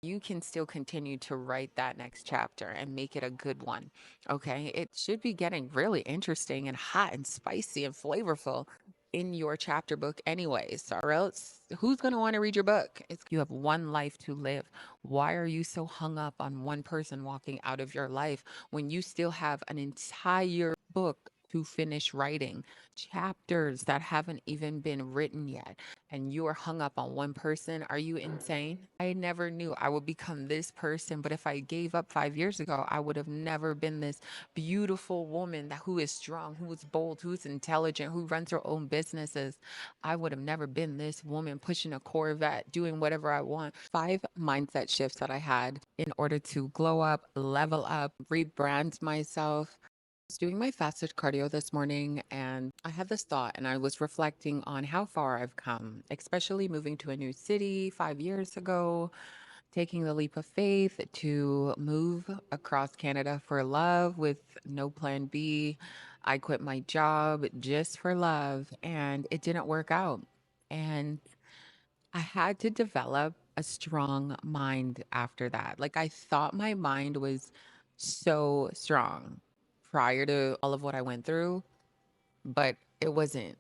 you can still continue to write that next chapter and make it a good one. Okay. It should be getting really interesting and hot and spicy and flavorful in your chapter book, anyways, or else who's going to want to read your book? You have one life to live. Why are you so hung up on one person walking out of your life when you still have an entire book to finish writing, chapters that haven't even been written yet? And you are hung up on one person? Are you insane? I never knew I would become this person, but if I gave up 5 years ago, I would have never been this beautiful woman who is strong, who is bold, who's intelligent, who runs her own businesses. I would have never been this woman pushing a Corvette, doing whatever I want. 5 mindset shifts that I had in order to glow up, level up, rebrand myself. Was doing my fasted cardio this morning and I had this thought and I was reflecting on how far I've come, especially moving to a new city 5 years ago, taking the leap of faith to move across Canada for love with no plan B. I quit my job just for love and it didn't work out. And I had to develop a strong mind after that. Like I thought my mind was so strong prior to all of what I went through, but it wasn't.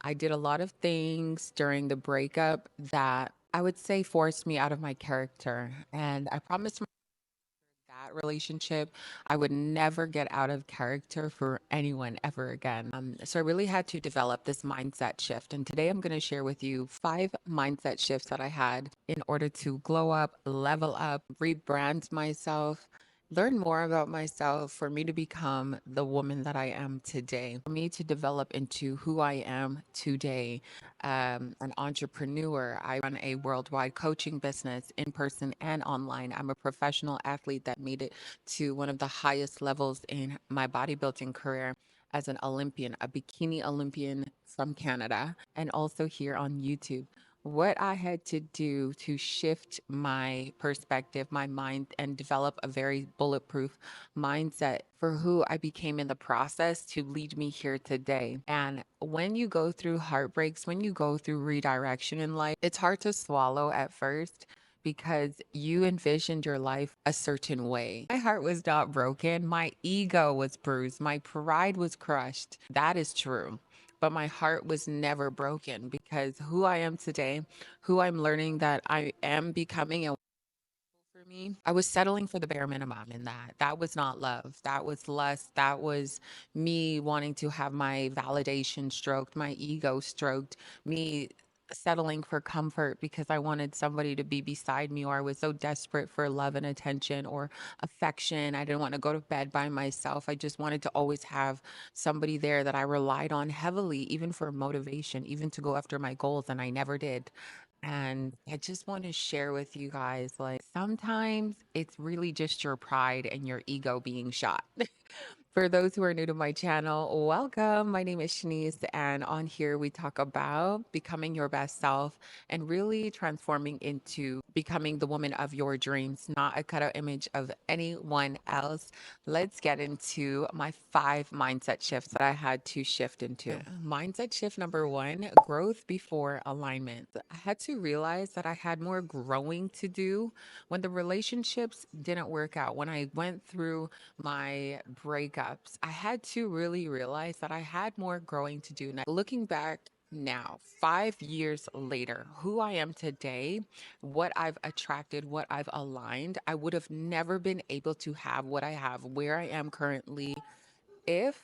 I did a lot of things during the breakup that I would say forced me out of my character. And I promised that relationship, I would never get out of character for anyone ever again. So I really had to develop this mindset shift. And today I'm going to share with you 5 mindset shifts that I had in order to glow up, level up, rebrand myself, learn more about myself, for me to become the woman that I am today, for me to develop into who I am today, an entrepreneur. I run a worldwide coaching business in person and online. I'm a professional athlete that made it to one of the highest levels in my bodybuilding career as an Olympian, a bikini Olympian from Canada, and also here on YouTube. What I had to do to shift my perspective, my mind, and develop a very bulletproof mindset for who I became in the process to lead me here today. And when you go through heartbreaks, when you go through redirection in life, it's hard to swallow at first because you envisioned your life a certain way. My heart was not broken. My ego was bruised. My pride was crushed. That is true. But my heart was never broken because who I am today, who I'm learning that I am becoming, and for me, I was settling for the bare minimum in that. That was not love. That was lust. That was me wanting to have my validation stroked, my ego stroked, me settling for comfort because I wanted somebody to be beside me, or I was so desperate for love and attention or affection. I didn't want to go to bed by myself. I just wanted to always have somebody there that I relied on heavily, even for motivation, even to go after my goals. And I never did. And I just want to share with you guys like sometimes it's really just your pride and your ego being shot. For those who are new to my channel, welcome. My name is Shanice, and on here we talk about becoming your best self and really transforming into becoming the woman of your dreams, not a cutout image of anyone else. Let's get into my 5 mindset shifts that I had to shift into. Mindset shift number one: growth before alignment. I had to realize that I had more growing to do when the relationships didn't work out. When I went through my breakups, I had to really realize that I had more growing to do. Now, looking back now, 5 years later, who I am today, what I've attracted, what I've aligned, I would have never been able to have what I have, where I am currently, if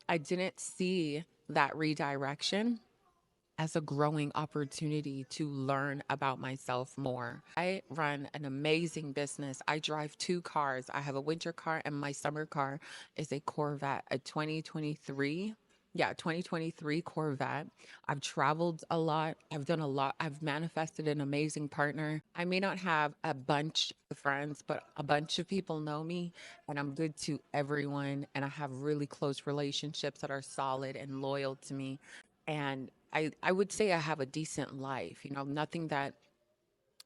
I didn't see that redirection as a growing opportunity to learn about myself more. I run an amazing business. I drive 2 cars. I have a winter car and my summer car is a Corvette, a 2023. Yeah, 2023 Corvette. I've traveled a lot. I've done a lot. I've manifested an amazing partner. I may not have a bunch of friends, but a bunch of people know me and I'm good to everyone. And I have really close relationships that are solid and loyal to me. And I would say I have a decent life, nothing that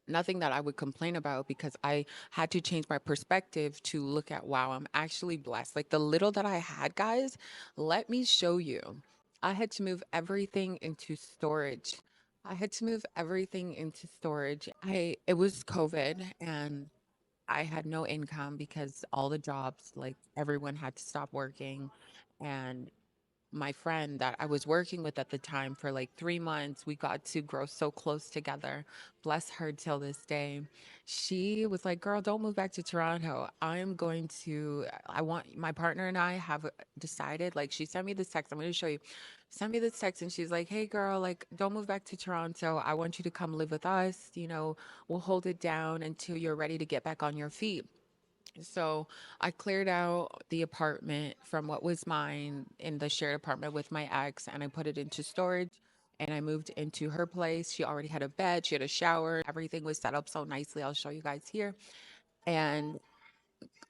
I would complain about because I had to change my perspective to look at, wow, I'm actually blessed. Like the little that I had, guys, let me show you. I had to move everything into storage. I had to move everything into storage. It was COVID and I had no income because all the jobs, like everyone had to stop working. And my friend that I was working with at the time for like 3 months, we got to grow so close together. Bless her till this day. She was like, "Girl, don't move back to Toronto. I want my partner and I have decided." Like, she sent me this text. I'm going to show you. Sent me this text and she's like, "Hey, girl, like, don't move back to Toronto. I want you to come live with us. We'll hold it down until you're ready to get back on your feet." So I cleared out the apartment from what was mine in the shared apartment with my ex, and I put it into storage. And I moved into her place. She already had a bed, she had a shower, everything was set up so nicely. I'll show you guys here. And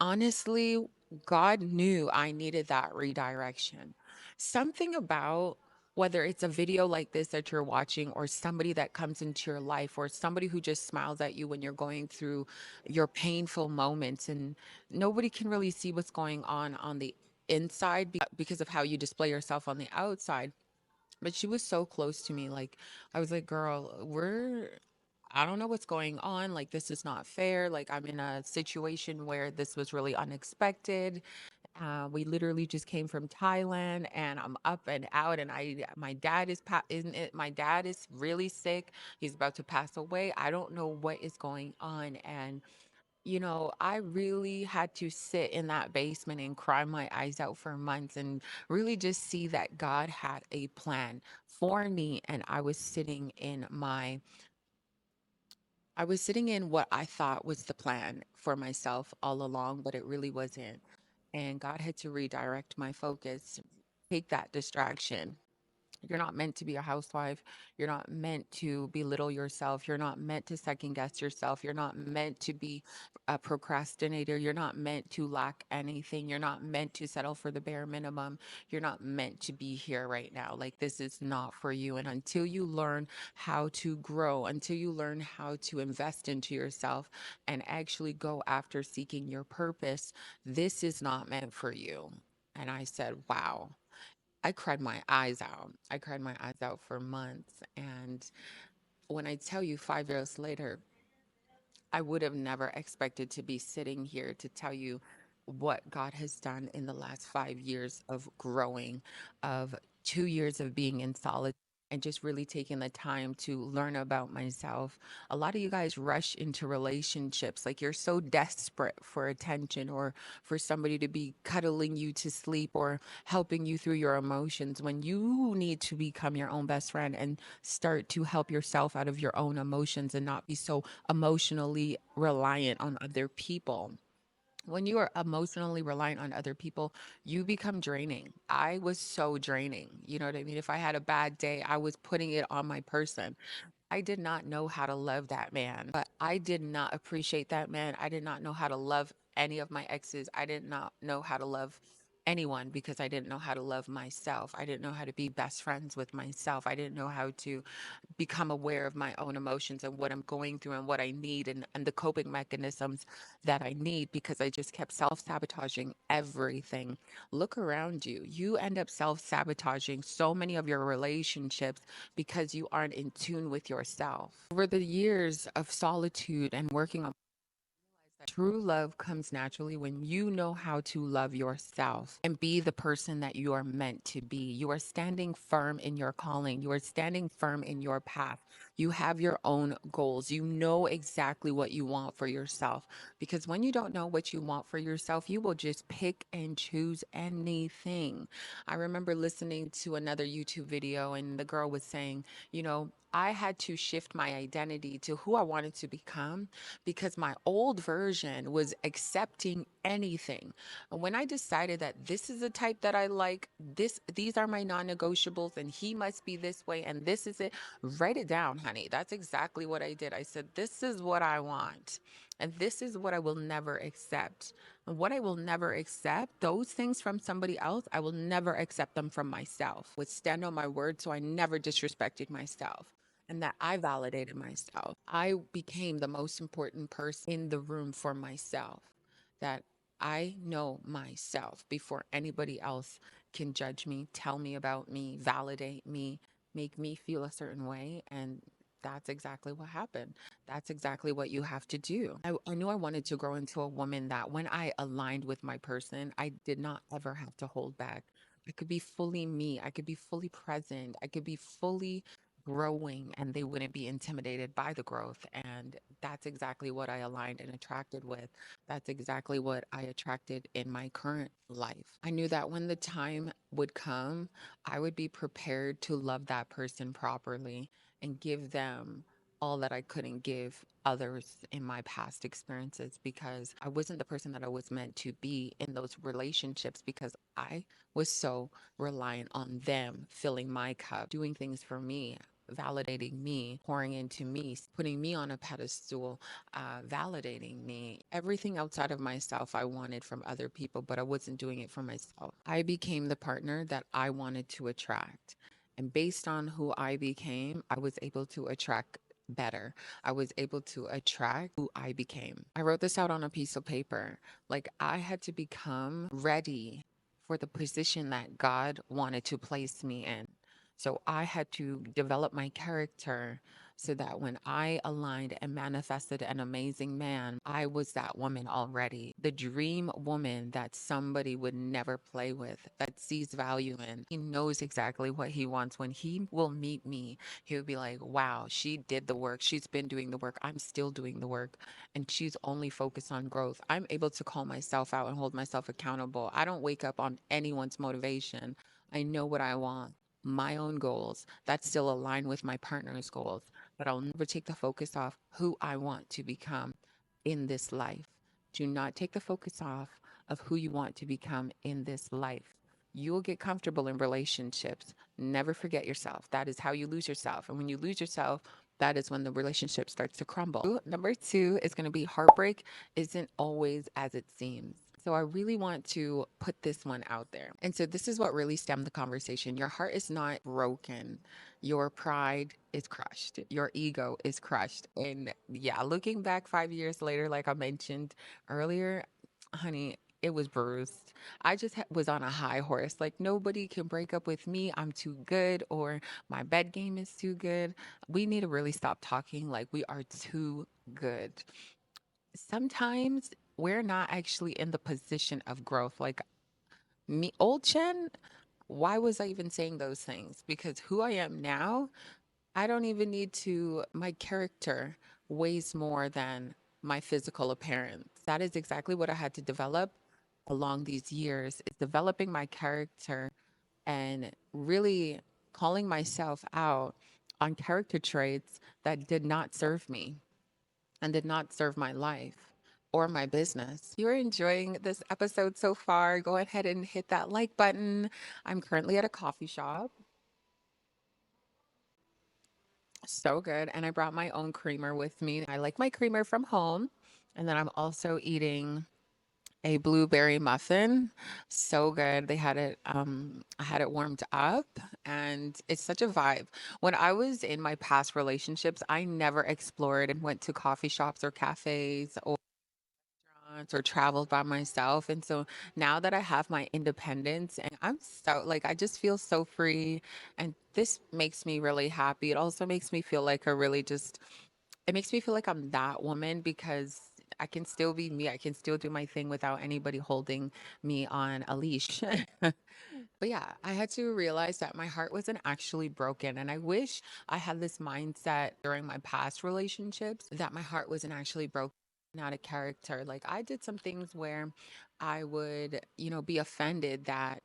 honestly, God knew I needed that redirection. Something about whether it's a video like this that you're watching, or somebody that comes into your life, or somebody who just smiles at you when you're going through your painful moments, and nobody can really see what's going on the inside because of how you display yourself on the outside. But she was so close to me. Like, I was like, "Girl, I don't know what's going on. Like, this is not fair. Like, I'm in a situation where this was really unexpected. We literally just came from Thailand, and I'm up and out. And my dad isn't it? My dad is really sick. He's about to pass away. I don't know what is going on." And I really had to sit in that basement and cry my eyes out for months and really just see that God had a plan for me. And I was sitting in what I thought was the plan for myself all along, but it really wasn't. And God had to redirect my focus, take that distraction. You're not meant to be a housewife. You're not meant to belittle yourself. You're not meant to second guess yourself. You're not meant to be a procrastinator. You're not meant to lack anything. You're not meant to settle for the bare minimum. You're not meant to be here right now. Like, this is not for you. And until you learn how to grow, until you learn how to invest into yourself and actually go after seeking your purpose, this is not meant for you. And I said, wow. I cried my eyes out. I cried my eyes out for months. And when I tell you 5 years later, I would have never expected to be sitting here to tell you what God has done in the last 5 years of growing, of 2 years of being in solitude, and just really taking the time to learn about myself. A lot of you guys rush into relationships like you're so desperate for attention, or for somebody to be cuddling you to sleep, or helping you through your emotions, when you need to become your own best friend and start to help yourself out of your own emotions and not be so emotionally reliant on other people. When you are emotionally reliant on other people, you become draining. I was so draining. You know what I mean? If I had a bad day, I was putting it on my person. I did not know how to love that man, but I did not appreciate that man. I did not know how to love any of my exes. I did not know how to love anyone because I didn't know how to love myself. I didn't know how to be best friends with myself. I didn't know how to become aware of my own emotions and what I'm going through and what I need, and the coping mechanisms that I need, because I just kept self sabotaging everything. Look around you. You end up self sabotaging so many of your relationships because you aren't in tune with yourself. Over the years of solitude and working on that true love comes naturally when you know how to love yourself and be the person that you are meant to be. You are standing firm in your calling. You are standing firm in your path. You have your own goals. You know exactly what you want for yourself. Because when you don't know what you want for yourself, you will just pick and choose anything. I remember listening to another YouTube video, and the girl was saying, I had to shift my identity to who I wanted to become because my old version was accepting anything. And when I decided that this is the type that I like, these are my non-negotiables, and he must be this way, and this is it, write it down, honey. That's exactly what I did. I said, this is what I want. And this is what I will never accept. And what I will never accept, those things from somebody else, I will never accept them from myself. Would stand on my word, so I never disrespected myself, and that I validated myself. I became the most important person in the room for myself, that I know myself before anybody else can judge me, tell me about me, validate me. make me feel a certain way. And that's exactly what happened. That's exactly what you have to do. I knew I wanted to grow into a woman that when I aligned with my person, I did not ever have to hold back. I could be fully me. I could be fully present. I could be fully growing, and they wouldn't be intimidated by the growth. And that's exactly what I aligned and attracted with. That's exactly what I attracted in my current life. I knew that when the time would come, I would be prepared to love that person properly and give them all that I couldn't give others in my past experiences, because I wasn't the person that I was meant to be in those relationships, because I was so reliant on them filling my cup, doing things for me, validating me, pouring into me, putting me on a pedestal, validating me. Everything outside of myself I wanted from other people, but I wasn't doing it for myself. I became the partner that I wanted to attract. And based on who I became, I was able to attract better. I was able to attract who I became. I wrote this out on a piece of paper. Like, I had to become ready for the position that God wanted to place me in. So I had to develop my character so that when I aligned and manifested an amazing man, I was that woman already. The dream woman that somebody would never play with, that sees value in. He knows exactly what he wants. When he will meet me, he would be like, wow, she did the work. She's been doing the work. I'm still doing the work. And she's only focused on growth. I'm able to call myself out and hold myself accountable. I don't wake up on anyone's motivation. I know what I want, my own goals that still align with my partner's goals, but I'll never take the focus off who I want to become in this life. Do not take the focus off of who you want to become in this life. You will get comfortable in relationships. Never forget yourself. That is how you lose yourself. And when you lose yourself, that is when the relationship starts to crumble. Number two is going to be heartbreak isn't always as it seems. So I really want to put this one out there. And so this is what really stemmed the conversation. Your heart is not broken. Your pride is crushed. Your ego is crushed. And yeah, looking back 5 years later, like I mentioned earlier, honey, it was bruised. I just was on a high horse. Like, nobody can break up with me. I'm too good, or my bed game is too good. We need to really stop talking like we are too good. Sometimes we're not actually in the position of growth. Like me, old Chen, why was I even saying those things? Because who I am now, I don't even need to, my character weighs more than my physical appearance. That is exactly what I had to develop along these years, is developing my character and really calling myself out on character traits that did not serve me and did not serve my life or my business. If you're enjoying this episode so far, go ahead and hit that like button. I'm currently at a coffee shop. So good. And I brought my own creamer with me. I like my creamer from home. And then I'm also eating a blueberry muffin. So good. I had it warmed up, and it's such a vibe. When I was in my past relationships, I never explored and went to coffee shops or cafes or restaurants or traveled by myself. And so now that I have my independence, and I'm so like, I just feel so free. And this makes me really happy. It also makes me feel like a really just, it makes me feel like I'm that woman, because I can still be me. I can still do my thing without anybody holding me on a leash. But yeah, I had to realize that my heart wasn't actually broken. And I wish I had this mindset during my past relationships, that my heart wasn't actually broken, not a character. Like, I did some things where I would, be offended that,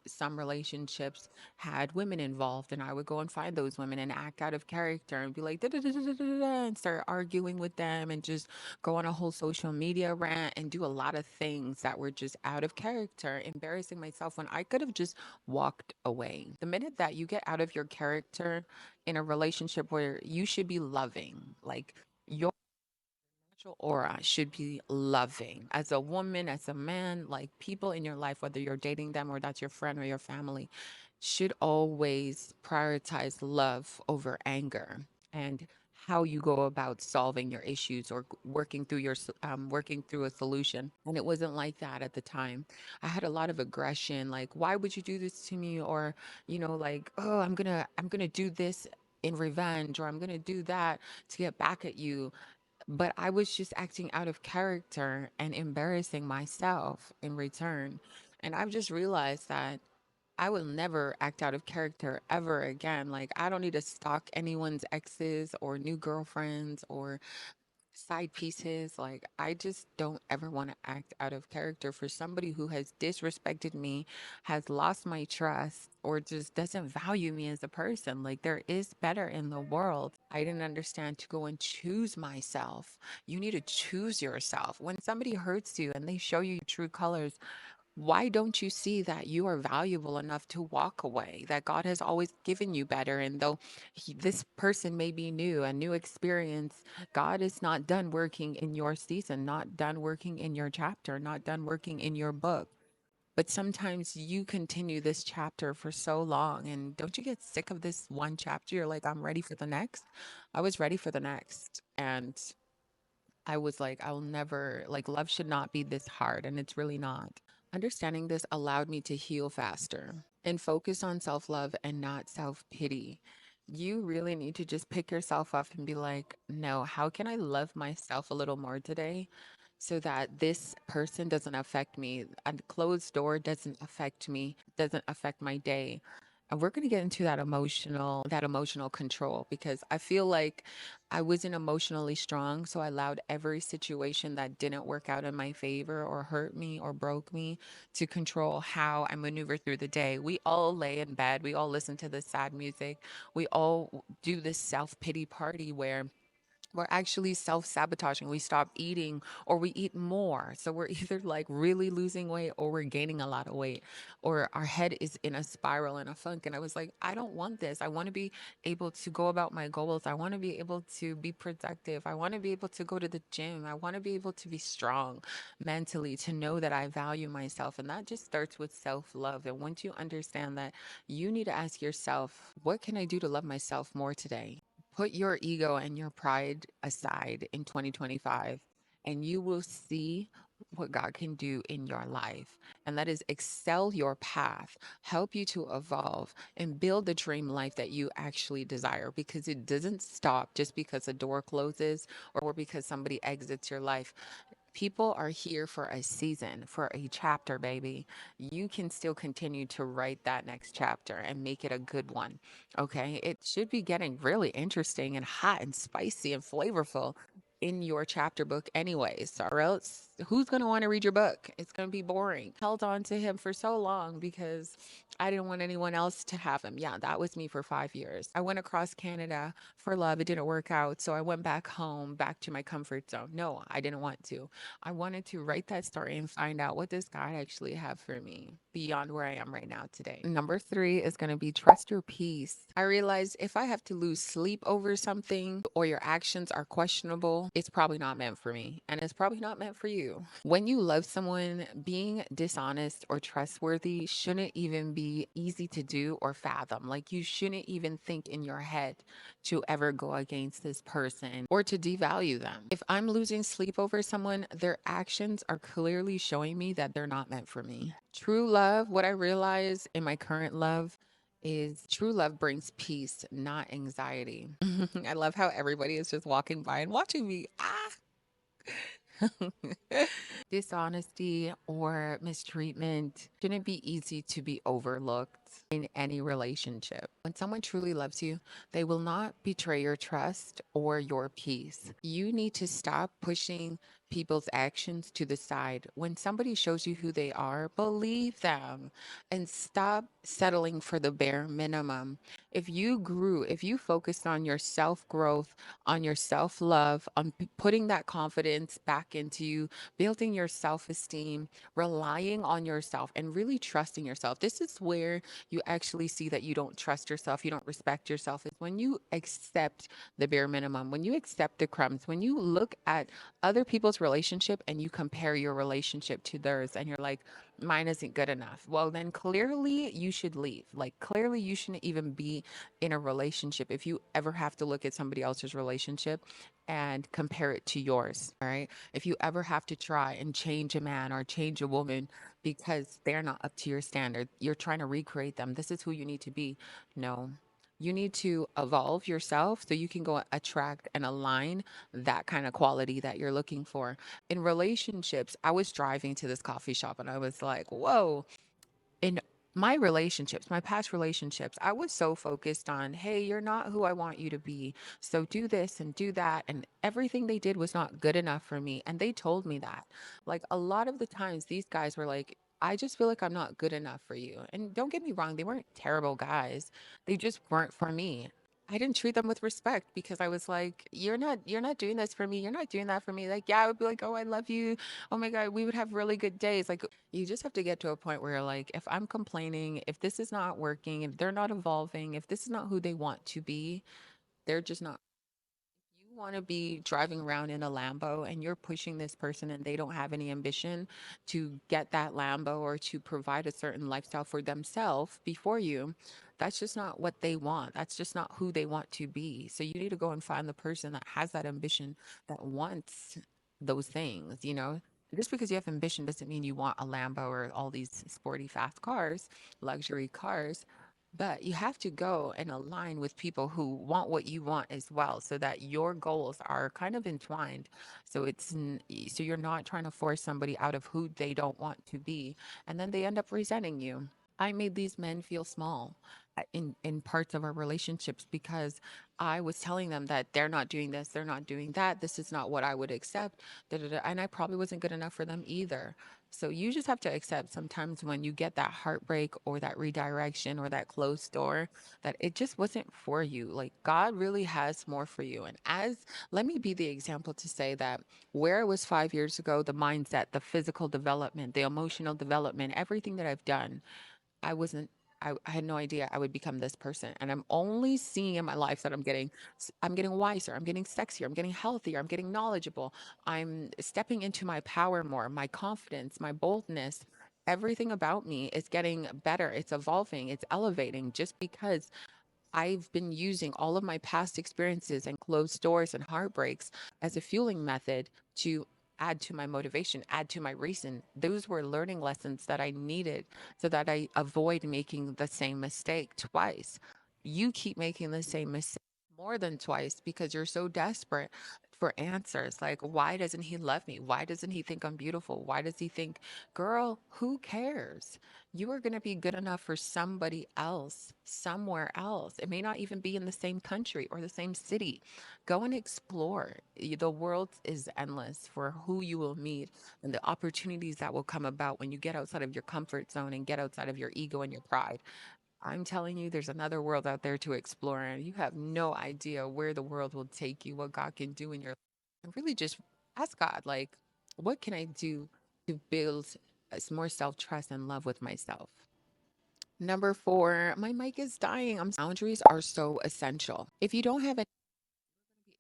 some relationships had women involved, and I would go and find those women and act out of character and be like, da, da, da, da, da, da, da, and start arguing with them and just go on a whole social media rant and do a lot of things that were just out of character, embarrassing myself when I could have just walked away. The minute that you get out of your character in a relationship where you should be loving, like, your natural aura should be loving as a woman, as a man, like, people in your life, whether you're dating them or that's your friend or your family, should always prioritize love over anger. And how you go about solving your issues or working through working through a solution. And it wasn't like that at the time. I had a lot of aggression, like, why would you do this to me? Or, like, oh, I'm gonna do this in revenge, or I'm gonna do that to get back at you. But I was just acting out of character and embarrassing myself in return. And I've just realized that I will never act out of character ever again. Like, I don't need to stalk anyone's exes or new girlfriends or side pieces. Like, I just don't ever want to act out of character for somebody who has disrespected me, has lost my trust, or just doesn't value me as a person. Like, there is better in the world. I didn't understand to go and choose myself. You need to choose yourself. When somebody hurts you and they show you true colors, why don't you see that you are valuable enough to walk away, that God has always given you better? And though this person may be new, a new experience, God is not done working in your season, not done working in your chapter, not done working in your book. But sometimes you continue this chapter for so long, and don't you get sick of this one chapter? You're like, I'm ready for the next. I was ready for the next. And I was like, I'll never, like, love should not be this hard. And it's really not. Understanding this allowed me to heal faster and focus on self love and not self pity. You really need to just pick yourself up and be like, no, how can I love myself a little more today so that this person doesn't affect me? A closed door doesn't affect me, doesn't affect my day. And we're going to get into that emotional control, because I feel like I wasn't emotionally strong. So I allowed every situation that didn't work out in my favor or hurt me or broke me to control how I maneuver through the day. We all lay in bed. We all listen to the sad music. We all do this self pity party where we're actually self-sabotaging. We stop eating or we eat more. So we're either like really losing weight or we're gaining a lot of weight, or our head is in a spiral and a funk. And I was like, I don't want this. I want to be able to go about my goals. I want to be able to be productive. I want to be able to go to the gym. I want to be able to be strong mentally, to know that I value myself. And that just starts with self-love. And once you understand that, you need to ask yourself, what can I do to love myself more today? Put your ego and your pride aside in 2025, and you will see what God can do in your life. And that is excel your path, help you to evolve, and build the dream life that you actually desire, because it doesn't stop just because a door closes or because somebody exits your life. People are here for a season, for a chapter, baby. You can still continue to write that next chapter and make it a good one. Okay. It should be getting really interesting and hot and spicy and flavorful in your chapter book, anyways, or else who's going to want to read your book? It's going to be boring. Held on to him for so long because I didn't want anyone else to have him. Yeah, that was me for 5 years. I went across Canada for love. It didn't work out. So I went back home, back to my comfort zone. No, I didn't want to. I wanted to write that story and find out, what does God actually have for me beyond where I am right now today. Number 3 is going to be trust your peace. I realized if I have to lose sleep over something or your actions are questionable, it's probably not meant for me, and it's probably not meant for you. When you love someone, being dishonest or trustworthy shouldn't even be easy to do or fathom. Like, you shouldn't even think in your head to ever go against this person or to devalue them. If I'm losing sleep over someone, their actions are clearly showing me that they're not meant for me. True love, what I realize in my current love, is true love brings peace, not anxiety. I love how everybody is just walking by and watching me. Ah. Dishonesty or mistreatment shouldn't be easy to be overlooked in any relationship. When someone truly loves you, they will not betray your trust or your peace. You need to stop pushing people's actions to the side. When somebody shows you who they are, believe them and stop settling for the bare minimum. If you focused on your self growth, on your self love, on putting that confidence back into you, building your self esteem, relying on yourself, and really trusting yourself. This is where you actually see that you don't trust yourself, you don't respect yourself, is when you accept the bare minimum, when you accept the crumbs, when you look at other people's relationship and you compare your relationship to theirs, and you're like, mine isn't good enough. Well, then clearly you should leave. Like, clearly you shouldn't even be in a relationship if you ever have to look at somebody else's relationship and compare it to yours. All right. If you ever have to try and change a man or change a woman because they're not up to your standard, you're trying to recreate them. This is who you need to be. No. You need to evolve yourself so you can go attract and align that kind of quality that you're looking for. In relationships, I was driving to this coffee shop and I was like, whoa, in my relationships, my past relationships, I was so focused on, hey, you're not who I want you to be. So do this and do that. And everything they did was not good enough for me. And they told me that. Like a lot of the times, these guys were like, I just feel like I'm not good enough for you. And don't get me wrong, they weren't terrible guys. They just weren't for me. I didn't treat them with respect because I was like, you're not doing this for me. You're not doing that for me. Like, yeah, I would be like, oh, I love you. Oh my God, we would have really good days. Like, you just have to get to a point where you're like, if I'm complaining, if this is not working, if they're not evolving, if this is not who they want to be, they're just not. You want to be driving around in a Lambo and you're pushing this person and they don't have any ambition to get that Lambo or to provide a certain lifestyle for themselves before you. That's just not what they want. That's just not who they want to be. So you need to go and find the person that has that ambition, that wants those things, you know? Just because you have ambition doesn't mean you want a Lambo or all these sporty fast cars, luxury cars. But you have to go and align with people who want what you want as well, so that your goals are kind of entwined. So you're not trying to force somebody out of who they don't want to be, and then they end up resenting you. I made these men feel small in parts of our relationships because I was telling them that they're not doing this, they're not doing that, this is not what I would accept, da, da, da, and I probably wasn't good enough for them either. So you just have to accept sometimes when you get that heartbreak or that redirection or that closed door, that it just wasn't for you. Like God really has more for you. And as let me be the example to say that where I was 5 years ago, the mindset, the physical development, the emotional development, everything that I've done, I wasn't I had no idea I would become this person. And I'm only seeing in my life that I'm getting wiser, I'm getting sexier, I'm getting healthier, I'm getting knowledgeable. I'm stepping into my power more, my confidence, my boldness. Everything about me is getting better. It's evolving, it's elevating just because I've been using all of my past experiences and closed doors and heartbreaks as a fueling method to add to my motivation, add to my reason. Those were learning lessons that I needed so that I avoid making the same mistake twice. You keep making the same mistake more than twice because you're so desperate for answers. Like, why doesn't he love me? Why doesn't he think I'm beautiful? Why does he think, girl, who cares? You are going to be good enough for somebody else, somewhere else. It may not even be in the same country or the same city. Go and explore. The world is endless for who you will meet and the opportunities that will come about when you get outside of your comfort zone and get outside of your ego and your pride. I'm telling you, there's another world out there to explore, and you have no idea where the world will take you, what God can do in your life. And really just ask God, like, what can I do to build more self trust and love with myself? Number four, my mic is dying. Boundaries are so essential. If you don't have be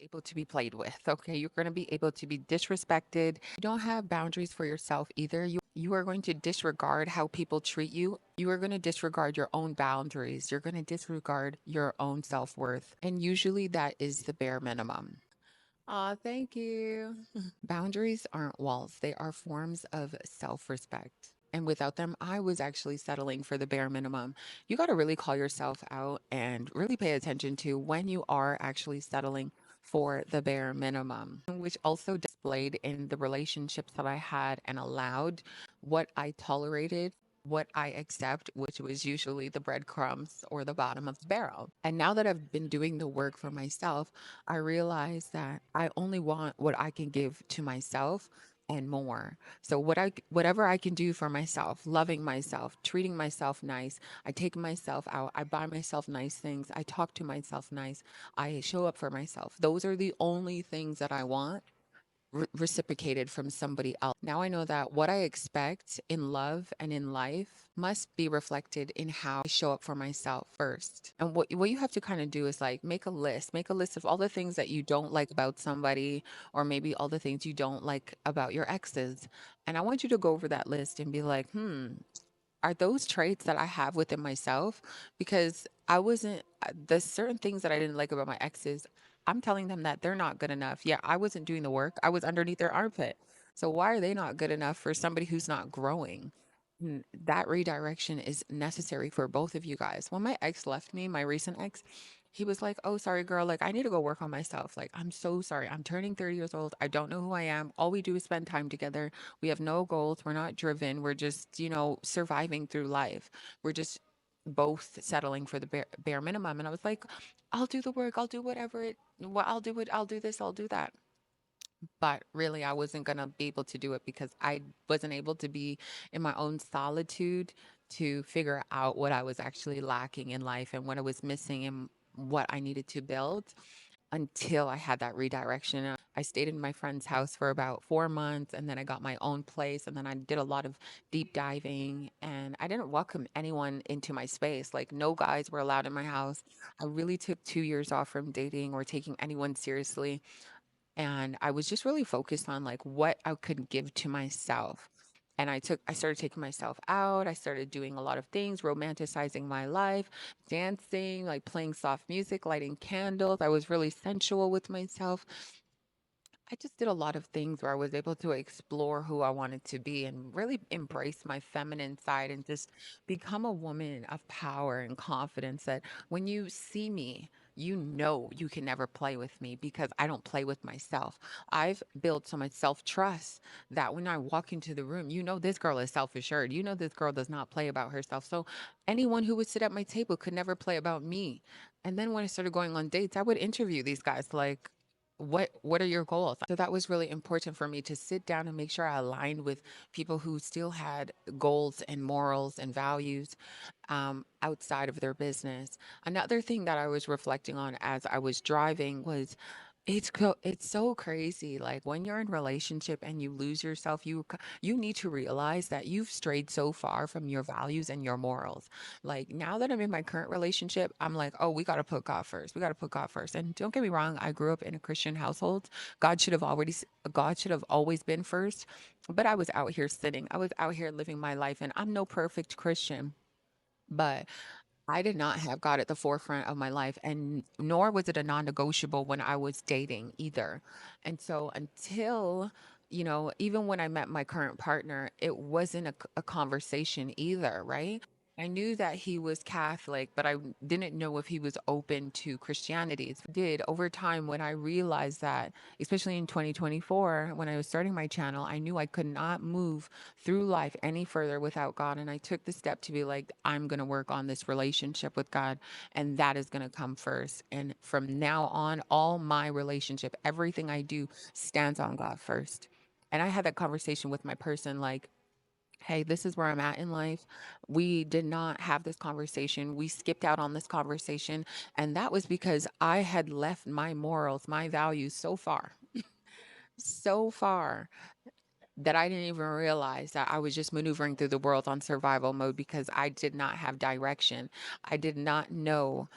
able to be played with. Okay. You're going to be able to be disrespected. You don't have boundaries for yourself either. You are going to disregard how people treat you. You are going to disregard your own boundaries. You're going to disregard your own self worth. And usually that is the bare minimum. Aw, thank you. Boundaries aren't walls, they are forms of self respect. And without them, I was actually settling for the bare minimum. You got to really call yourself out and really pay attention to when you are actually settling for the bare minimum, which also displayed in the relationships that I had and allowed what I tolerated. What I accept, which was usually the breadcrumbs or the bottom of the barrel. And now that I've been doing the work for myself, I realize that I only want what I can give to myself and more. So whatever I can do for myself, loving myself, treating myself nice, I take myself out, I buy myself nice things, I talk to myself nice, I show up for myself. Those are the only things that I want reciprocated from somebody else. Now I know that what I expect in love and in life must be reflected in how I show up for myself first. And what you have to kind of do is like make a list of all the things that you don't like about somebody, or maybe all the things you don't like about your exes. And I want you to go over that list and be like, are those traits that I have within myself? Because I wasn't, the certain things that I didn't like about my exes, I'm telling them that they're not good enough. Yeah, I wasn't doing the work, I was underneath their armpit. So why are they not good enough for somebody who's not growing? That redirection is necessary for both of you guys. When my ex left me, my recent ex, he was like, "Oh, sorry, girl. Like, I need to go work on myself. Like, I'm so sorry. I'm turning 30 years old. I don't know who I am. All we do is spend time together. We have no goals. We're not driven. We're just, surviving through life. We're just both settling for the bare minimum." And I was like, "I'll do the work. I'll do whatever I'll do it. I'll do this. I'll do that." But really, I wasn't going to be able to do it because I wasn't able to be in my own solitude to figure out what I was actually lacking in life and what I was missing and what I needed to build until I had that redirection. I stayed in my friend's house for about 4 months, and then I got my own place, and then I did a lot of deep diving, and I didn't welcome anyone into my space. Like, no guys were allowed in my house. I really took 2 years off from dating or taking anyone seriously. And I was just really focused on like what I could give to myself. And I started taking myself out. I started doing a lot of things, romanticizing my life, dancing, like playing soft music, lighting candles. I was really sensual with myself. I just did a lot of things where I was able to explore who I wanted to be and really embrace my feminine side and just become a woman of power and confidence that when you see me, you know you can never play with me because I don't play with myself. I've built so much self trust that when I walk into the room, you know this girl is self assured. You know this girl does not play about herself. So anyone who would sit at my table could never play about me. And then when I started going on dates, I would interview these guys like, what are your goals? So that was really important for me to sit down and make sure I aligned with people who still had goals and morals and values outside of their business. Another thing that I was reflecting on as I was driving was it's so crazy. Like when you're in relationship and you lose yourself, you need to realize that you've strayed so far from your values and your morals. Like now that I'm in my current relationship, I'm like, oh, we got to put God first. We got to put God first. And don't get me wrong, I grew up in a Christian household. God should have always been first. But I was out here sinning. I was out here living my life, and I'm no perfect Christian. But I did not have God at the forefront of my life, and nor was it a non negotiable when I was dating either. And so, until, even when I met my current partner, it wasn't a conversation either, right? I knew that he was Catholic, but I didn't know if he was open to Christianity. Did over time when I realized that, especially in 2024, when I was starting my channel, I knew I could not move through life any further without God. And I took the step to be like, I'm going to work on this relationship with God, and that is going to come first. And from now on, all my relationship, everything I do stands on God first. And I had that conversation with my person like, hey, this is where I'm at in life. We did not have this conversation. We skipped out on this conversation. And that was because I had left my morals, my values so far that I didn't even realize that I was just maneuvering through the world on survival mode because I did not have direction. I did not know.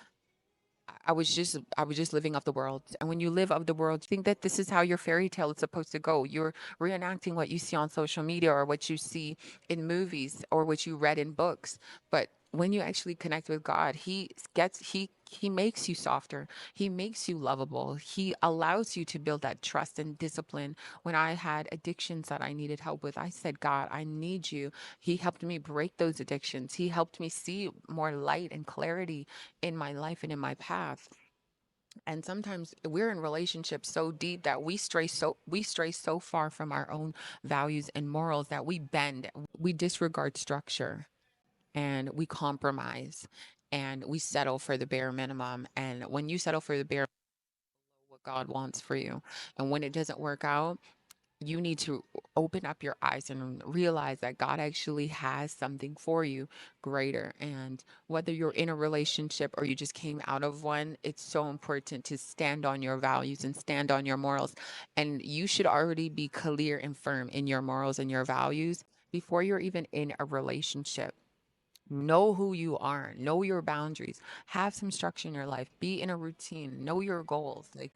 I was just living off the world. And when you live of the world, you think that this is how your fairy tale is supposed to go. You're reenacting what you see on social media or what you see in movies or what you read in books. But when you actually connect with God, he makes you softer. He makes you lovable. He allows you to build that trust and discipline. When I had addictions that I needed help with, I said, God, I need you. He helped me break those addictions. He helped me see more light and clarity in my life and in my path. And sometimes we're in relationships so deep that we stray so far from our own values and morals that we bend, we disregard structure, and we compromise, and we settle for the bare minimum. And when you settle for the bare what God wants for you, and when it doesn't work out, you need to open up your eyes and realize that God actually has something for you greater. And whether you're in a relationship or you just came out of one, it's so important to stand on your values and stand on your morals. And you should already be clear and firm in your morals and your values before you're even in a relationship. Know who you are, know your boundaries, have some structure in your life, be in a routine, know your goals, like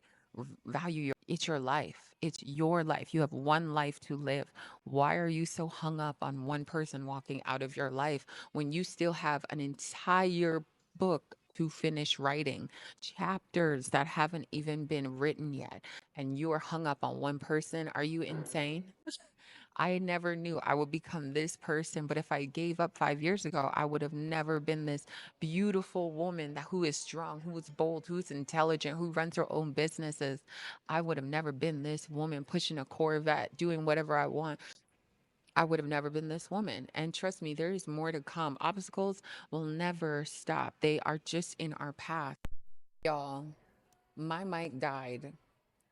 value it's your life. It's your life. You have one life to live. Why are you so hung up on one person walking out of your life when you still have an entire book to finish writing, chapters that haven't even been written yet, and you are hung up on one person? Are you insane? I never knew I would become this person, but if I gave up 5 years ago, I would have never been this beautiful woman who is strong, who is bold, who's intelligent, who runs her own businesses. I would have never been this woman pushing a Corvette, doing whatever I want. I would have never been this woman. And trust me, there is more to come. Obstacles will never stop. They are just in our path. Y'all, my mic died.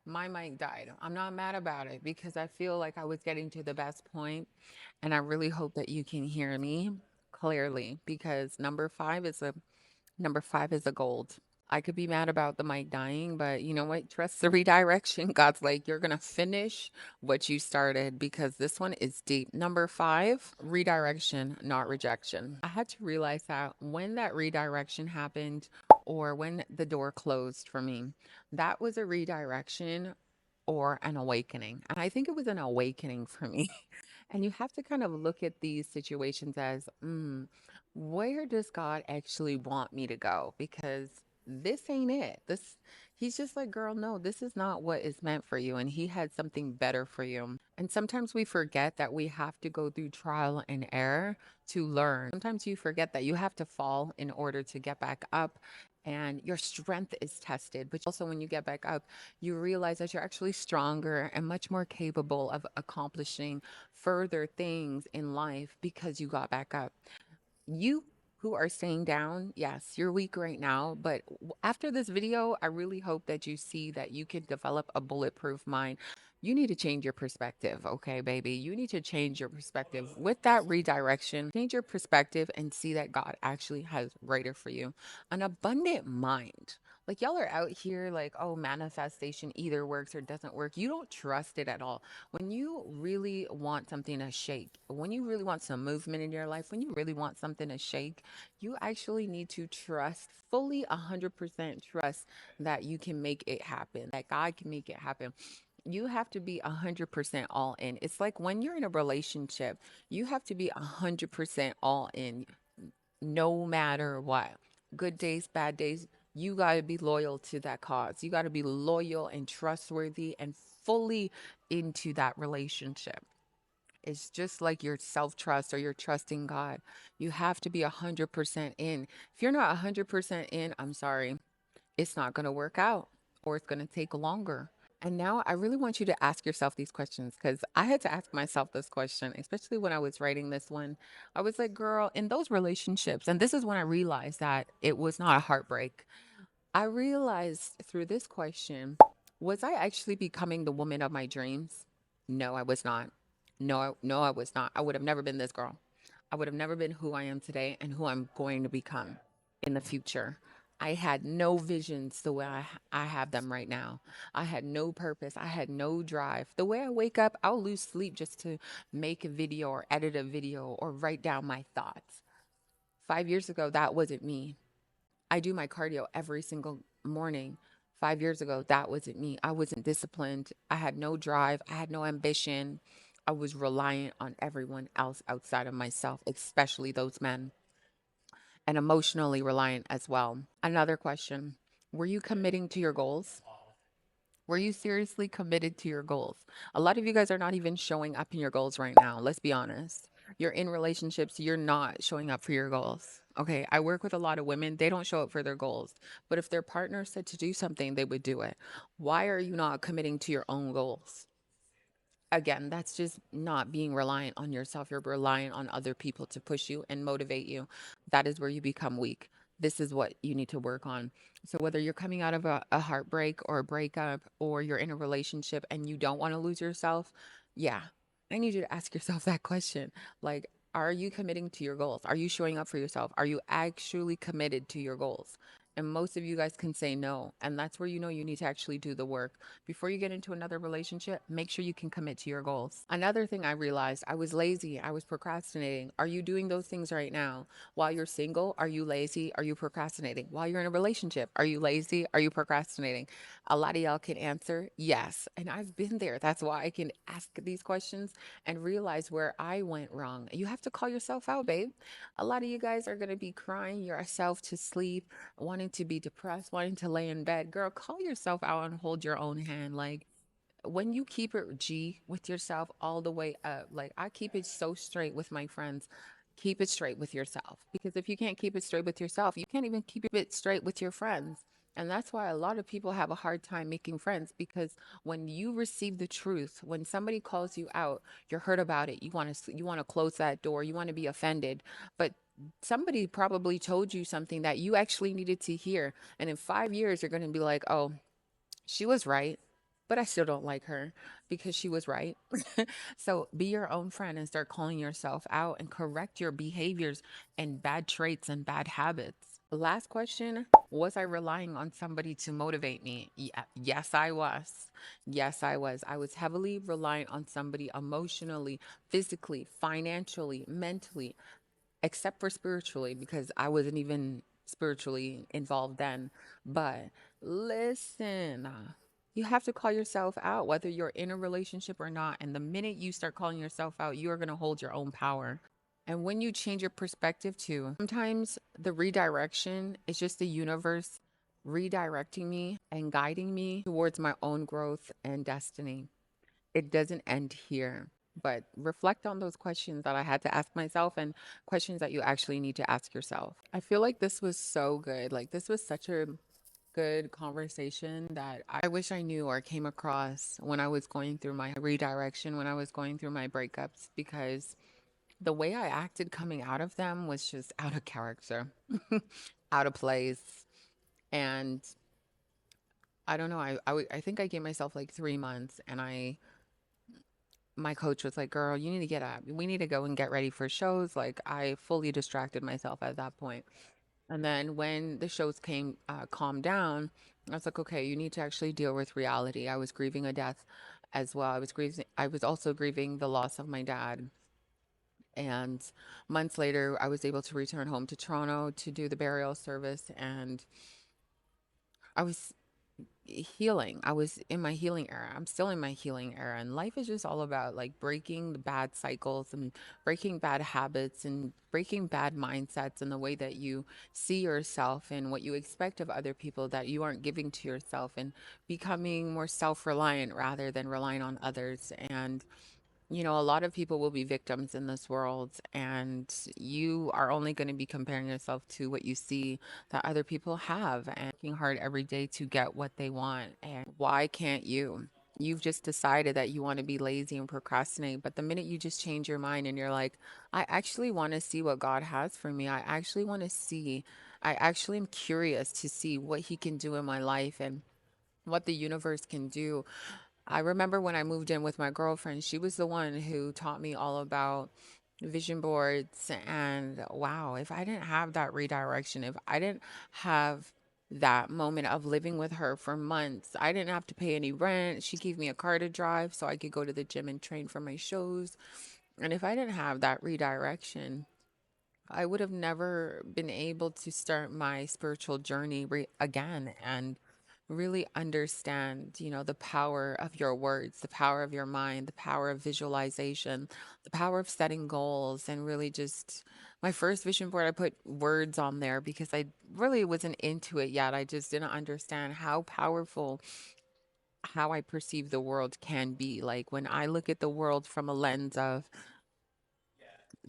My mic died. I'm not mad about it because I feel like I was getting to the best point, and I really hope that you can hear me clearly because number 5 is a gold. I could be mad about the mic dying, but you know what? Trust the redirection. God's like, you're going to finish what you started because this one is deep. Number 5, redirection, not rejection. I had to realize that when that redirection happened or when the door closed for me, that was a redirection or an awakening. And I think it was an awakening for me. And you have to kind of look at these situations as, where does God actually want me to go? Because this ain't it. He's just like, girl, no, this is not what is meant for you. And he had something better for you. And sometimes we forget that we have to go through trial and error to learn. Sometimes you forget that you have to fall in order to get back up. And your strength is tested. But also, when you get back up, you realize that you're actually stronger and much more capable of accomplishing further things in life because you got back up. You who are staying down, yes, you're weak right now, but after this video, I really hope that you see that you can develop a bulletproof mind. You need to change your perspective, okay, baby? You need to change your perspective with that redirection. Change your perspective and see that God actually has greater for you. An abundant mind. Like, y'all are out here like, oh, manifestation either works or doesn't work. You don't trust it at all. When you really want something to shake, when you really want some movement in your life, when you really want something to shake, you actually need to trust, fully 100% trust that you can make it happen, that God can make it happen. You have to be 100% all in. It's like when you're in a relationship, you have to be 100% all in no matter what. Good days, bad days, you got to be loyal to that cause. You got to be loyal and trustworthy and fully into that relationship. It's just like your self trust or your trust in God. You have to be 100% in. If you're not 100% in, I'm sorry, it's not going to work out or it's going to take longer. And now I really want you to ask yourself these questions because I had to ask myself this question, especially when I was writing this one. I was like, girl, in those relationships, and this is when I realized that it was not a heartbreak. I realized through this question, was I actually becoming the woman of my dreams? No, I was not. No, I was not. I would have never been this girl. I would have never been who I am today and who I'm going to become in the future. I had no visions the way I have them right now. I had no purpose. I had no drive. The way I wake up, I'll lose sleep just to make a video or edit a video or write down my thoughts. 5 years ago, that wasn't me. I do my cardio every single morning. 5 years ago, that wasn't me. I wasn't disciplined. I had no drive. I had no ambition. I was reliant on everyone else outside of myself, especially those men, and emotionally reliant as well. Another question. Were you committing to your goals? Were you seriously committed to your goals? A lot of you guys are not even showing up in your goals right now. Let's be honest. You're in relationships, you're not showing up for your goals. Okay, I work with a lot of women, they don't show up for their goals. But if their partner said to do something, they would do it. Why are you not committing to your own goals? Again, that's just not being reliant on yourself. You're reliant on other people to push you and motivate you. That is where you become weak. This is what you need to work on. So, whether you're coming out of a heartbreak or a breakup, or you're in a relationship and you don't want to lose yourself, yeah, I need you to ask yourself that question. Like, are you committing to your goals? Are you showing up for yourself? Are you actually committed to your goals? And most of you guys can say no. And that's where you know you need to actually do the work. Before you get into another relationship, make sure you can commit to your goals. Another thing I realized, I was lazy. I was procrastinating. Are you doing those things right now? While you're single, are you lazy? Are you procrastinating? While you're in a relationship, are you lazy? Are you procrastinating? A lot of y'all can answer yes. And I've been there. That's why I can ask these questions and realize where I went wrong. You have to call yourself out, babe. A lot of you guys are going to be crying yourself to sleep, wanting to be depressed, wanting to lay in bed. Girl, call yourself out and hold your own hand. Like, when you keep it G with yourself all the way up, like I keep it so straight with my friends. Keep it straight with yourself. Because if you can't keep it straight with yourself, you can't even keep it straight with your friends. And that's why a lot of people have a hard time making friends, because when you receive the truth, when somebody calls you out, you're hurt about it. You want to close that door. You want to be offended. But somebody probably told you something that you actually needed to hear. And in 5 years, you're going to be like, oh, she was right, but I still don't like her because she was right. So be your own friend and start calling yourself out and correct your behaviors and bad traits and bad habits. Last question. Was I relying on somebody to motivate me? Yes, I was. Yes, I was. I was heavily reliant on somebody emotionally, physically, financially, mentally, except for spiritually, because I wasn't even spiritually involved then. But listen, you have to call yourself out, whether you're in a relationship or not. And the minute you start calling yourself out, you are going to hold your own power. And when you change your perspective too, sometimes the redirection is just the universe redirecting me and guiding me towards my own growth and destiny. It doesn't end here. But reflect on those questions that I had to ask myself and questions that you actually need to ask yourself. I feel like this was so good. Like, this was such a good conversation that I wish I knew or came across when I was going through my redirection, when I was going through my breakups, because the way I acted coming out of them was just out of character, out of place. And I don't know. I think I gave myself like 3 months, and my coach was like, girl, you need to get up. We need to go and get ready for shows. Like, I fully distracted myself at that point. And then when the shows came, calmed down, I was like, okay, you need to actually deal with reality. I was grieving a death as well. I was also grieving the loss of my dad. And months later, I was able to return home to Toronto to do the burial service. And I was healing. I was in my healing era. I'm still in my healing era. And life is just all about like breaking the bad cycles and breaking bad habits and breaking bad mindsets and the way that you see yourself and what you expect of other people that you aren't giving to yourself, and becoming more self reliant rather than relying on others. And a lot of people will be victims in this world, and you are only going to be comparing yourself to what you see that other people have and working hard every day to get what they want. And why can't you? You've just decided that you want to be lazy and procrastinate. But the minute you just change your mind and you're like, I actually want to see what God has for me, I actually am curious to see what He can do in my life and what the universe can do. I remember when I moved in with my girlfriend, she was the one who taught me all about vision boards. And wow, if I didn't have that redirection, if I didn't have that moment of living with her for months, I didn't have to pay any rent. She gave me a car to drive so I could go to the gym and train for my shows. And if I didn't have that redirection, I would have never been able to start my spiritual journey again and really understand, the power of your words, the power of your mind, the power of visualization, the power of setting goals, and really just my first vision board, I put words on there because I really wasn't into it yet. I just didn't understand how powerful how I perceive the world can be. Like, when I look at the world from a lens of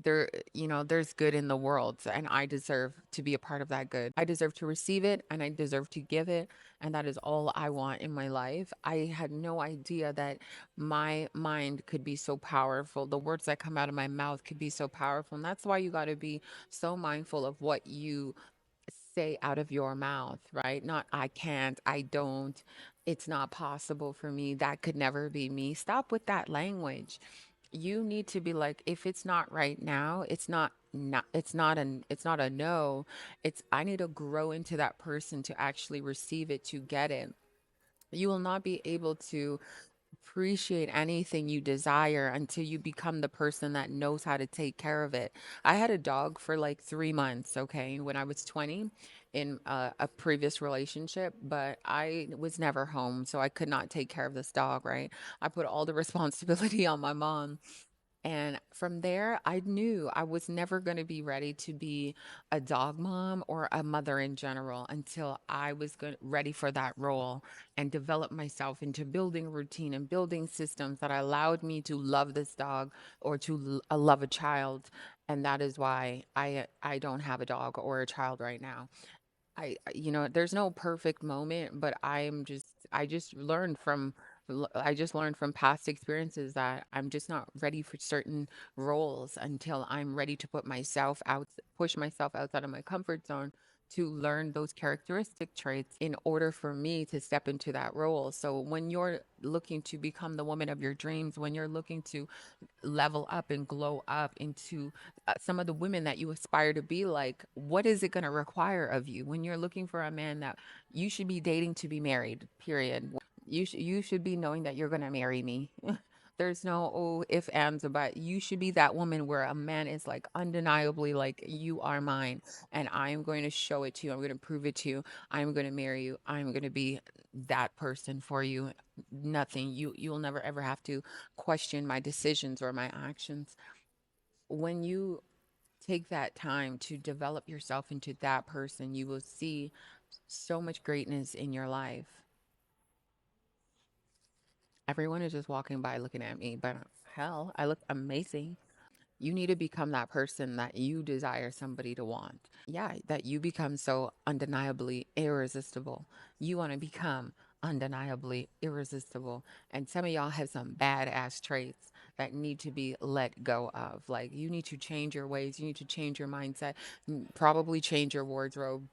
there's good in the world, and I deserve to be a part of that good. I deserve to receive it, and I deserve to give it, and that is all I want in my life. I had no idea that my mind could be so powerful. The words that come out of my mouth could be so powerful, and that's why you got to be so mindful of what you say out of your mouth, right? Not I can't, I don't, it's not possible for me, that could never be me. Stop with that language. You need to be like, if it's not right now, it's not a no. It's I need to grow into that person to actually receive it, to get it. You will not be able to appreciate anything you desire until you become the person that knows how to take care of it. I had a dog for like 3 months, okay, when I was 20 in a previous relationship, but I was never home, so I could not take care of this dog, right? I put all the responsibility on my mom. And from there, I knew I was never going to be ready to be a dog mom or a mother in general until I was ready for that role and develop myself into building routine and building systems that allowed me to love this dog or to love a child. And that is why I don't have a dog or a child right now. There's no perfect moment, but I just learned from past experiences that I'm just not ready for certain roles until I'm ready to push myself outside of my comfort zone to learn those characteristic traits in order for me to step into that role. So when you're looking to become the woman of your dreams, when you're looking to level up and glow up into some of the women that you aspire to be like, what is it going to require of you when you're looking for a man that you should be dating to be married, period? You should be knowing that you're going to marry me. There's no if ands but you should be that woman where a man is like undeniably like, you are mine and I am going to show it to you. I'm going to prove it to you. I'm going to marry you. I'm going to be that person for you. Nothing. You'll never ever have to question my decisions or my actions. When you take that time to develop yourself into that person, you will see so much greatness in your life. Everyone is just walking by looking at me, but hell, I look amazing. You need to become that person that you desire somebody to want. Yeah, that you become so undeniably irresistible. You want to become undeniably irresistible. And some of y'all have some badass traits that need to be let go of. Like, you need to change your ways, you need to change your mindset, probably change your wardrobe,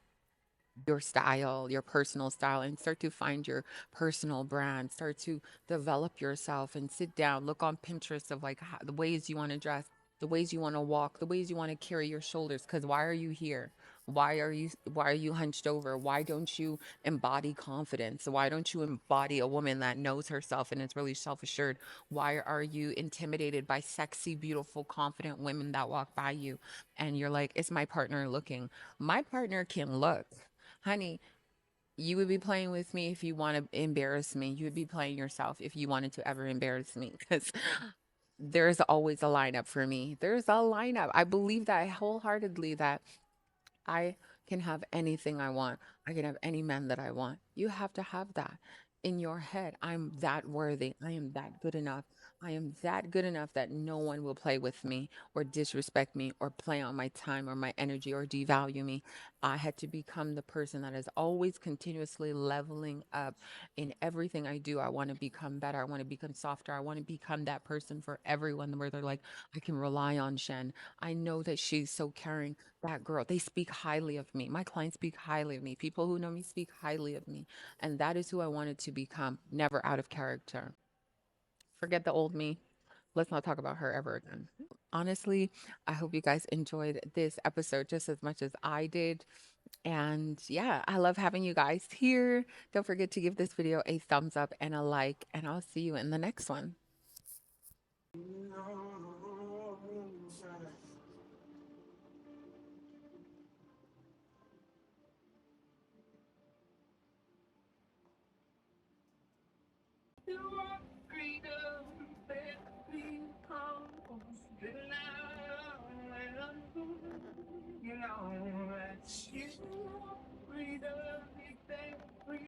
your style, your personal style, and start to find your personal brand. Start to develop yourself and sit down, look on Pinterest of like the ways you want to dress, the ways you want to walk, the ways you want to carry your shoulders. Because why are you here? Why are you hunched over? Why don't you embody confidence? Why don't you embody a woman that knows herself and is really self-assured? Why are you intimidated by sexy, beautiful, confident women that walk by you and you're like, is my partner looking? My partner can look. Honey, you would be playing with me if you want to embarrass me. You would be playing yourself if you wanted to ever embarrass me because there's always a lineup for me. There's a lineup. I believe that wholeheartedly that I can have anything I want. I can have any man that I want. You have to have that in your head. I'm that worthy. I am that good enough. I am that good enough that no one will play with me or disrespect me or play on my time or my energy or devalue me. I had to become the person that is always continuously leveling up in everything I do. I want to become better. I want to become softer. I want to become that person for everyone where they're like, I can rely on Shen. I know that she's so caring. That girl, they speak highly of me. My clients speak highly of me. People who know me speak highly of me. And that is who I wanted to become, never out of character. Forget the old me. Let's not talk about her ever again. Honestly, I hope you guys enjoyed this episode just as much as I did. And yeah, I love having you guys here. Don't forget to give this video a thumbs up and a like, and I'll see you in the next one.